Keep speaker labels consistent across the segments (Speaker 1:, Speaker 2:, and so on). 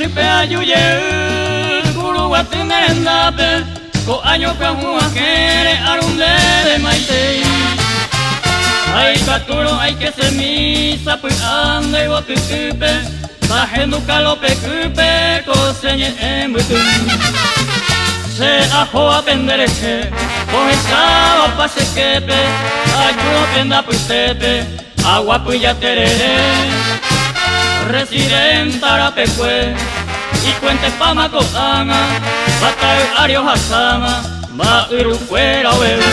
Speaker 1: sipe ayuye guru watimendape ko año kahua kere arunde de maitei ay katuro ay que se misa pu ande botupe sajenu kalope kupe ko señe embutu se ajo a pendereche ojechaba pase quepe ayuno penda pustepe agua puya terere residente arapecue y cuente pama cosama bata ario hasama va uru fuera bebé.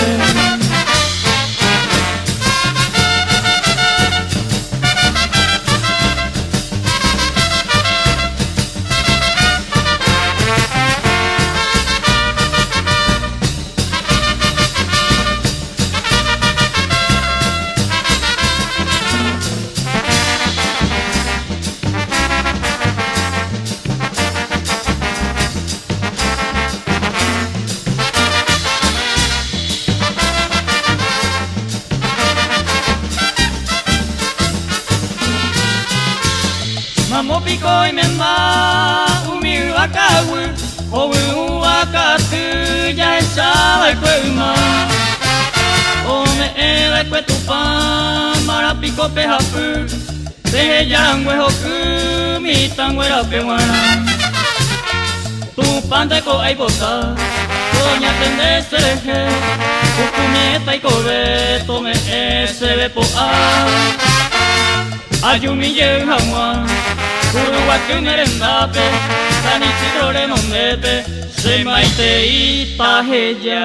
Speaker 1: Mamo pico y mema umi wakawu owu wakatu ya echaba el cuema ome ela cuetupa mara pico pejapu deje yangwe hoku mi tangwera pewana tu pante ko ay bota doña tende sereje ukumieta y kobe tome ese bepo ayumi yehamwa guru watimerendape tani chidore nomete se maite itaheya.